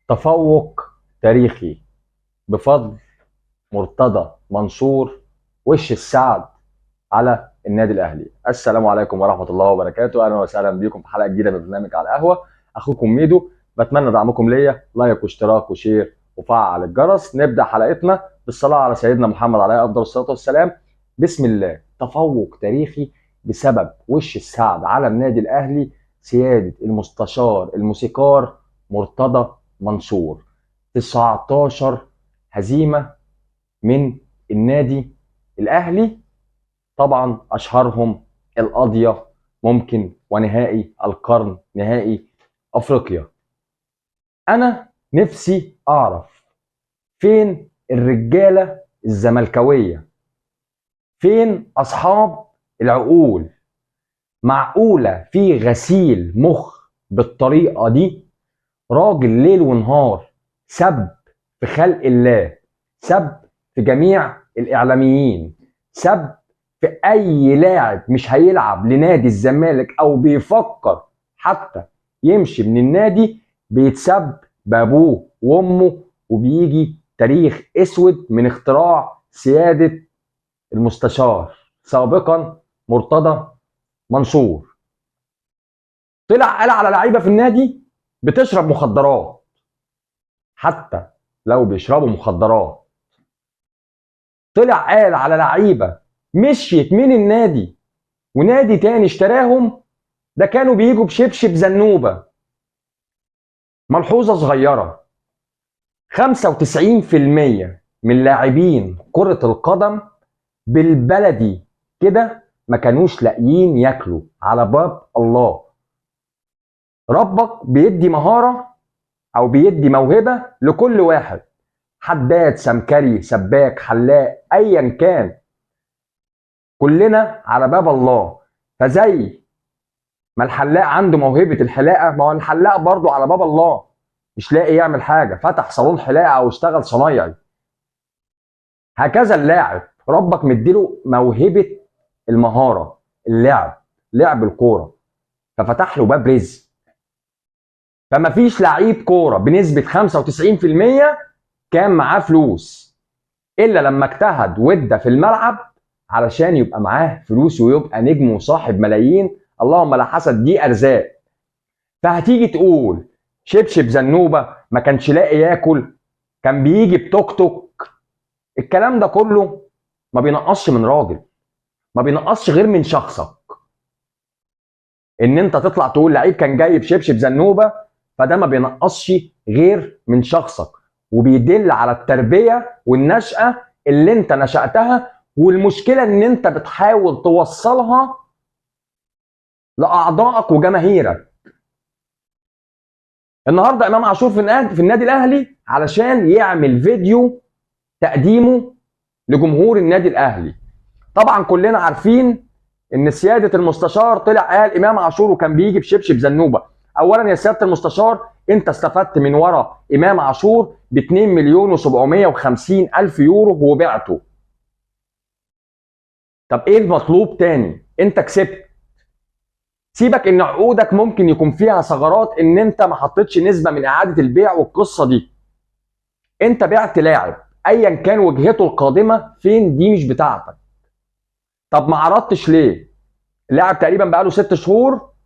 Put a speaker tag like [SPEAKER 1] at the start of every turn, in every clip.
[SPEAKER 1] تفوق تاريخي بفضل مرتضى منصور وش السعد على النادي الاهلي. السلام عليكم ورحمه الله وبركاته، اهلا وسهلا بكم في حلقه جديده من برنامج على القهوه. اخوكم ميدو، بتمنى دعمكم ليا، لايك واشتراك وشير وفعل الجرس. نبدا حلقتنا بالصلاه على سيدنا محمد عليه افضل الصلاه والسلام. بسم الله. تفوق تاريخي بسبب وش السعد على النادي الاهلي، سياده المستشار الموسيقار مرتضى منصور. 19 هزيمه من النادي الاهلي، طبعا اشهرهم القضيه ممكن ونهائي القرن، نهائي افريقيا. انا نفسي اعرف فين الرجاله الزملكاويه، فين اصحاب العقول؟ معقوله في غسيل مخ بالطريقه دي؟ راجل ليل ونهار سب في خلق الله، سب في جميع الاعلاميين، سب في اي لاعب مش هيلعب لنادي الزمالك او بيفكر حتى يمشي من النادي، بيتسب بابوه وامه، وبيجي تاريخ اسود من اختراع سيادة المستشار سابقا مرتضى منصور. طلع قال على لعيبة في النادي بتشرب مخدرات، حتى لو بيشربوا مخدرات. طلع قال على لعيبة مشيت من النادي ونادي تاني اشتراهم، ده كانوا بيجوا بشبشب زنوبة. ملحوظة صغيرة: 95% من لاعبين كرة القدم بالبلدي كده ما كانوش لاقيين ياكلوا على باب الله. ربك بيدي مهارة او بيدي موهبة لكل واحد، حداد، سمكري، سباك، حلاق، ايا كان، كلنا على باب الله. فزي ما الحلاق عنده موهبة الحلاقة، ما هو الحلاق برضه على باب الله مش لاقي يعمل حاجة، فتح صالون حلاقة او اشتغل صنايعي. هكذا اللاعب ربك مديله موهبة المهارة، اللعب، لعب الكورة، ففتح له باب رزق. فما فيش لعيب كورة بنسبة 95% كان معاه فلوس إلا لما اجتهد وادى في الملعب علشان يبقى معاه فلوس ويبقى نجم وصاحب ملايين. اللهم لا حسد، دي أرزاق. فهتيجي تقول شبشب زنوبة ما كانش لاقي ياكل، كان بيجي بتوك توك، الكلام ده كله ما بينقصش من راجل، ما بينقصش غير من شخصك. ان انت تطلع تقول لعيب كان جاي بشبشب زنوبه، فده ما بينقصش غير من شخصك، وبيدل على التربيه والنشأة اللي انت نشأتها، والمشكله ان انت بتحاول توصلها لاعضائك وجماهيرك. النهارده امام عاشور في النادي الاهلي علشان يعمل فيديو تقديمه لجمهور النادي الاهلي. طبعا كلنا عارفين ان سياده المستشار طلع قال امام عاشور وكان بيجي بشبشب زنوبه. اولا يا سياده المستشار، انت استفدت من ورا امام عاشور ب 2 مليون و750 الف يورو وبعته. طب ايه المطلوب تاني؟ انت كسبت. سيبك ان عقودك ممكن يكون فيها ثغرات، ان انت ما حطيتش نسبه من اعاده البيع والقصه دي. انت بعت لاعب ايا كان وجهته القادمه فين، دي مش بتاعتك. طب ما عرضتش ليه؟ اللاعب تقريبا بقاله 6 شهور.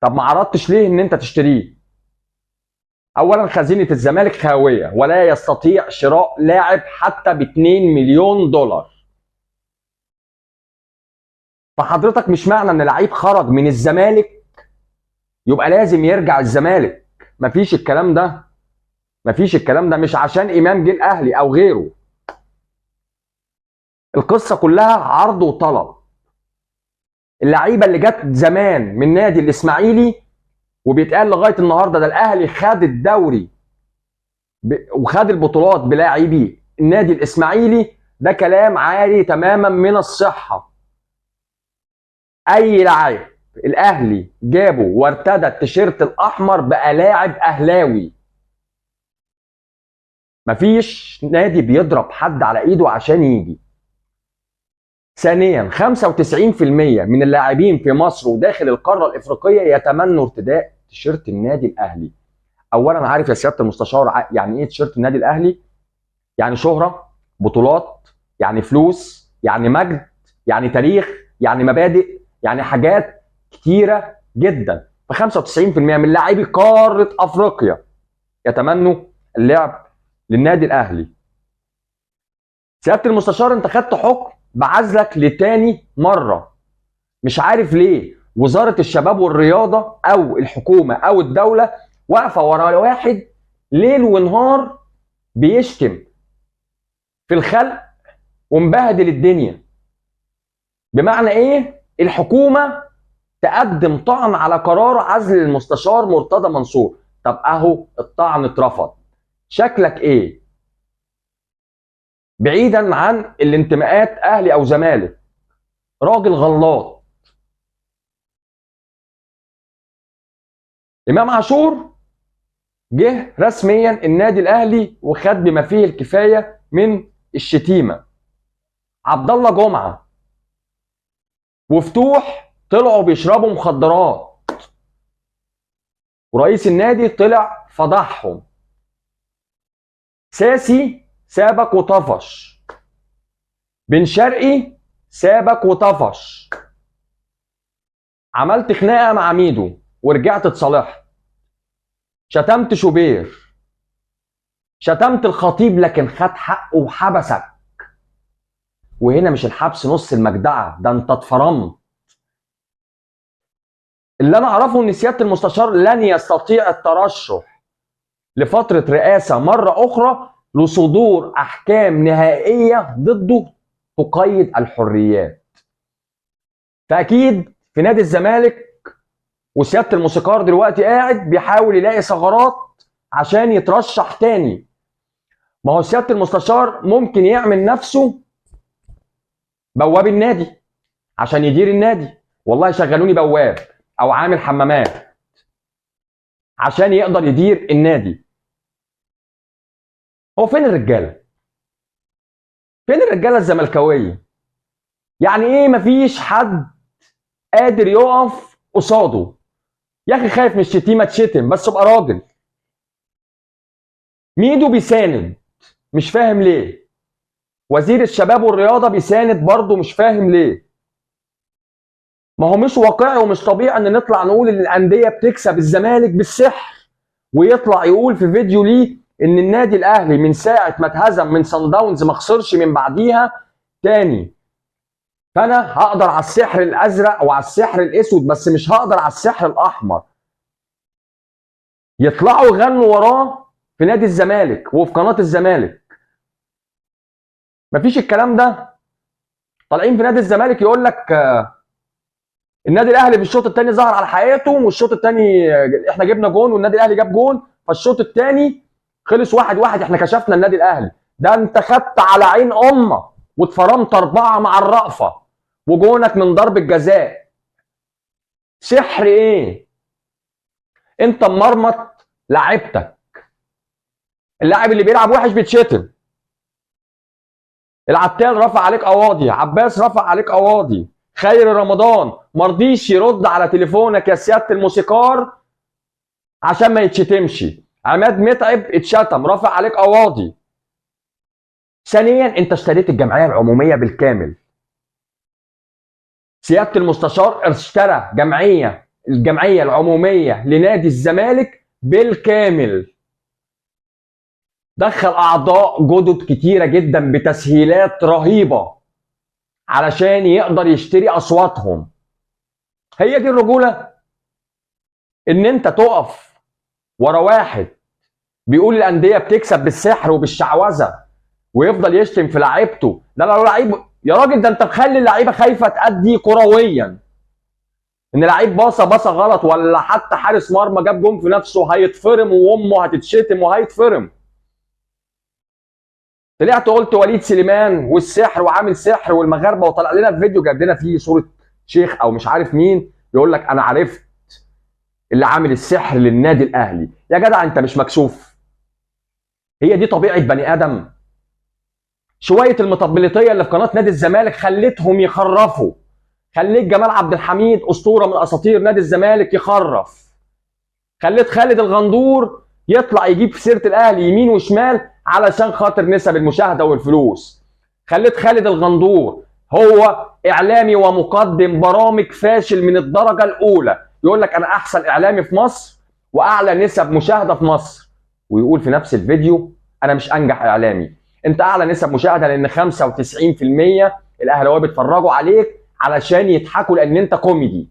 [SPEAKER 1] طب ما عرضتش ليه ان انت تشتريه؟ اولا خزينه الزمالك خاويه ولا يستطيع شراء لاعب حتى ب 2 مليون دولار. فحضرتك مش معنى ان لعيب خرج من الزمالك يبقى لازم يرجع الزمالك. مفيش الكلام ده، مفيش الكلام ده. مش عشان امام جه الاهلي او غيره. القصه كلها عرض وطلب. اللعيبه اللي جت زمان من نادي الاسماعيلي وبيتقال لغايه النهارده ده الاهلي خد الدوري وخد البطولات بلاعبي النادي الاسماعيلي، ده كلام عالي تماما من الصحه. اي لاعب الاهلي جابه وارتدى التيشيرت الاحمر بقى لاعب اهلاوي. مفيش نادي بيضرب حد على ايده عشان يجي. ثانيا 95% من اللاعبين في مصر وداخل القاره الافريقيه يتمنوا ارتداء تيشيرت النادي الاهلي. اولا عارف يا سياده المستشار يعني ايه تيشيرت النادي الاهلي؟ يعني شهره، بطولات، يعني فلوس، يعني مجد، يعني تاريخ، يعني مبادئ، يعني حاجات كتيره جدا. ف 95% من لاعبي قاره افريقيا يتمنوا اللعب للنادي الاهلي. سياده المستشار انت خدت حكم بعزلك لتاني مره، مش عارف ليه وزاره الشباب والرياضه او الحكومه او الدوله واقفه ورا واحد ليل ونهار بيشتم في الخلق ومبهدل الدنيا. بمعنى ايه؟ الحكومه تقدم طعن على قرار عزل المستشار مرتضى منصور. طب اهو الطعن اترفض، شكلك ايه؟ بعيدا عن الانتماءات اهلي او زمالك، راجل غلط. امام عاشور جه رسميا النادي الاهلي وخد بما فيه الكفايه من الشتيمه. عبد الله جمعه وفتوح طلعوا بيشربوا مخدرات، ورئيس النادي طلع فضحهم. ساسي سابك وطفش، بن شرقي سابك وطفش، عملت خناقه مع ميدو ورجعت اتصالحت، شتمت شوبير، شتمت الخطيب لكن خد حقه وحبسك. وهنا مش الحبس نص المجدعه، ده انت اتفرمت. اللي انا اعرفه ان سياده المستشار لن يستطيع الترشح لفتره رئاسه مره اخرى لصدور احكام نهائيه ضده تقيد الحريات. فاكيد في نادي الزمالك وسياده الموسيقار دلوقتي قاعد بيحاول يلاقي ثغرات عشان يترشح تاني. ما هو سياده المستشار ممكن يعمل نفسه بواب النادي عشان يدير النادي. والله شغلوني بواب او عامل حمامات عشان يقدر يدير النادي. هو فين الرجاله؟ فين الرجاله الزملكاويه؟ يعني ايه مفيش حد قادر يقف قصاده؟ يا اخي خايف من الشتيمه تشتم بس ابقى راجل. ميدو بيساند مش فاهم ليه، وزير الشباب والرياضه بيساند برضه مش فاهم ليه. ما هو مش واقعي ومش طبيعي ان نطلع نقول ان الانديه بتكسب الزمالك بالسحر، ويطلع يقول في فيديو ليه ان النادي الاهلي من ساعه ما اتهزم من صن داونز ما خسرش من بعديها تاني. فانا هقدر على السحر الازرق وعلى السحر الاسود بس مش هقدر على السحر الاحمر. يطلعوا يغنوا وراه في نادي الزمالك وفي قناه الزمالك. مفيش الكلام ده. طالعين في نادي الزمالك يقول لك النادي الاهلي في الشوط الثاني ظهر على حقيقته، والشوط الثاني احنا جبنا جون والنادي الاهلي جاب جون، فالشوط الثاني خلص 1-1 احنا كشفنا النادي الاهلي. ده انت خدت على عين امك واتفرمت 4 مع الرأفة وجونك من ضربة جزاء. سحر ايه؟ انت مرمط لعيبتك. اللاعب اللي بيلعب وحش بيتشتم. العتال رفع عليك قواضي، عباس رفع عليك قواضي، خير رمضان مرضيش يرد على تليفونك يا سياده الموسيقار عشان ما يتشتمش، عماد متعب اتشتم رفع عليك قواضي. ثانيا انت اشتريت الجمعيه العموميه بالكامل. سياده المستشار اشترى الجمعيه العموميه لنادي الزمالك بالكامل. دخل اعضاء جدد كتيره جدا بتسهيلات رهيبه علشان يقدر يشتري اصواتهم. هي دي الرجوله؟ ان انت تقف ورا واحد بيقول الانديه بتكسب بالسحر وبالشعوذه ويفضل يشتم في لعيبته؟ ده لو لعيب يا راجل، ده انت مخلي اللعيبه خايفه تأدي كرويا. ان لعيب باصه غلط ولا حتى حارس مرمى جاب جون في نفسه هيتفرم وامه هتتشتم وهيتفرم. طلعت قلت وليد سليمان والسحر وعامل سحر والمغاربه، وطلع لنا في فيديو جاب لنا فيه صوره شيخ او مش عارف مين يقول لك انا عرفت اللي عامل السحر للنادي الاهلي. يا جدع انت مش مكسوف؟ هي دي طبيعه بني ادم؟ شويه المطبلطيه اللي في قناه نادي الزمالك خلتهم يخرفوا. خليت جمال عبد الحميد اسطوره من اساطير نادي الزمالك يخرف. خليت خالد الغندور يطلع يجيب في سيره الاهلي يمين وشمال علشان خاطر نسب المشاهده والفلوس. خليت خالد الغندور هو اعلامي ومقدم برامج فاشل من الدرجه الاولى، يقول لك انا احسن اعلامي في مصر واعلى نسب مشاهده في مصر، ويقول في نفس الفيديو انا مش انجح اعلامي. انت اعلى نسب مشاهده لان 95% الاهلاويه بيتفرجوا عليك علشان يضحكوا لان انت كوميدي.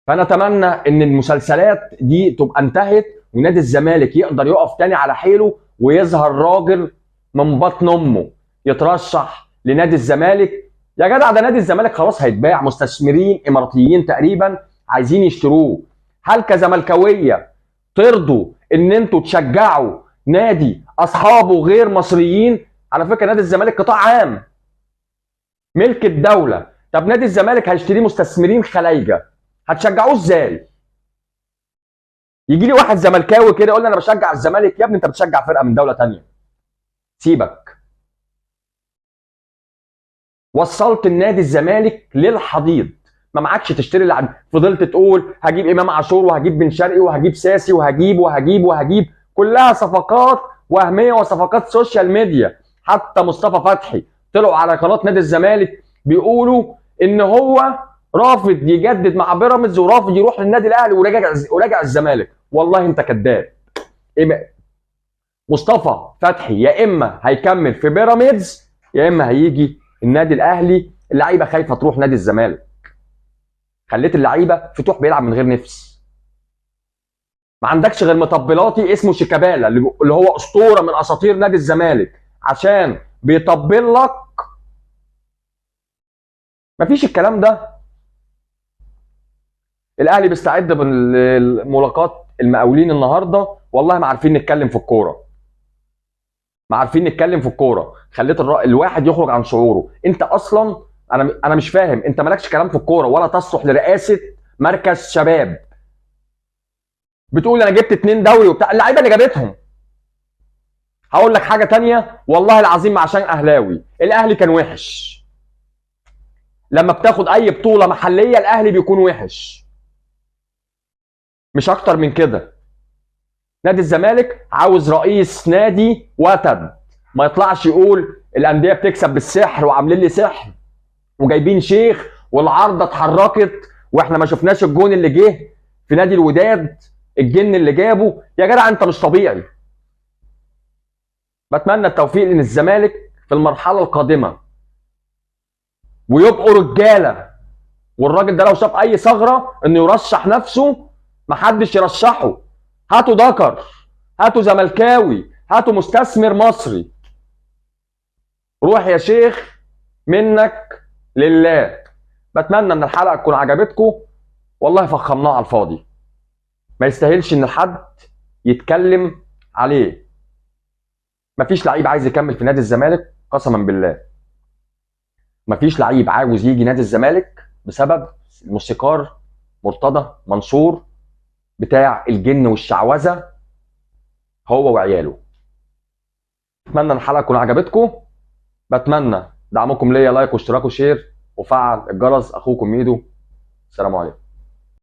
[SPEAKER 1] فانا اتمنى ان المسلسلات دي تبقى انتهت ونادي الزمالك يقدر يقف تاني على حيله ويظهر راجل من بطن امه يترشح لنادي الزمالك. يا جدع ده نادي الزمالك خلاص هيتباع، مستثمرين اماراتيين تقريبا عايزين يشتروه. هل كزملكاويه ترضوا ان انتوا تشجعوا نادي اصحابه غير مصريين؟ على فكره نادي الزمالك قطاع عام ملك الدوله. طب نادي الزمالك هيشتريه مستثمرين خلايجه، هتشجعوه ازاي؟ يجي لي واحد زملكاوي كده يقول لي انا بشجع الزمالك، يا ابني انت بتشجع فرقه من دوله ثانيه، سيبك. وصلت النادي الزمالك للحضيض، ما معكش تشتري لاعب، فضلت تقول هجيب امام عاشور وهجيب بن شرقي وهجيب ساسي وهجيب، كلها صفقات وهميه وصفقات سوشيال ميديا. حتى مصطفى فتحي طلعوا على قناه نادي الزمالك بيقولوا ان هو رافض يجدد مع بيراميدز ورافض يروح للنادي الاهلي وراجع الزمالك. والله انت كذاب. مصطفى فتحي يا اما هيكمل في بيراميدز يا اما هيجي النادي الاهلي. اللعيبه خايفه تروح نادي الزمالك، خليت اللعيبه فتوح بيلعب من غير نفس. ما عندكش غير مطبلاتي اسمه شيكابالا اللي هو اسطوره من اساطير نادي الزمالك، عشان بيطبل لك. مفيش الكلام ده. الاهلي بيستعد بالملاقات المقاولين النهارده، والله ما عارفين نتكلم في الكوره، ما عارفين نتكلم في الكوره. خليت الواحد يخرج عن شعوره. انت اصلا انا مش فاهم، انت مالكش كلام في الكوره ولا تصلح لرئاسه مركز شباب. بتقول انا جبت 2 دوري وبتاع، اللعيبه اللي جابتهم. هقول لك حاجه تانية والله العظيم عشان اهلاوي، الاهلي كان وحش. لما بتاخد اي بطوله محليه الاهلي بيكون وحش، مش اكتر من كده. نادي الزمالك عاوز رئيس نادي وتد، ما يطلعش يقول الانديه بتكسب بالسحر وعاملين لي سحر وجايبين شيخ والعارضه اتحركت واحنا ما شفناش الجون اللي جه في نادي الوداد، الجن اللي جابه. يا جدع انت مش طبيعي. بتمنى التوفيق للزمالك في المرحله القادمه ويبقوا رجاله، والراجل ده لو شاف اي ثغره انه يرشح نفسه محدش يرشحه. هاتوا ذكر، هاتوا زملكاوي، هاتوا مستثمر مصري. روح يا شيخ منك لله. بتمنى ان الحلقه تكون عجبتكم، والله فخمناها على الفاضي، ما يستاهلش ان حد يتكلم عليه. مفيش لعيب عايز يكمل في نادي الزمالك قسما بالله، مفيش لعيب عاوز يجي نادي الزمالك بسبب الموسيقار مرتضى منصور بتاع الجن والشعوذه هو وعياله. اتمنى الحلقه تكون عجبتكم، بتمنى دعمكم ليا، لايك واشتراك وشير وفعل الجرس. اخوكم ميدو، السلام عليكم.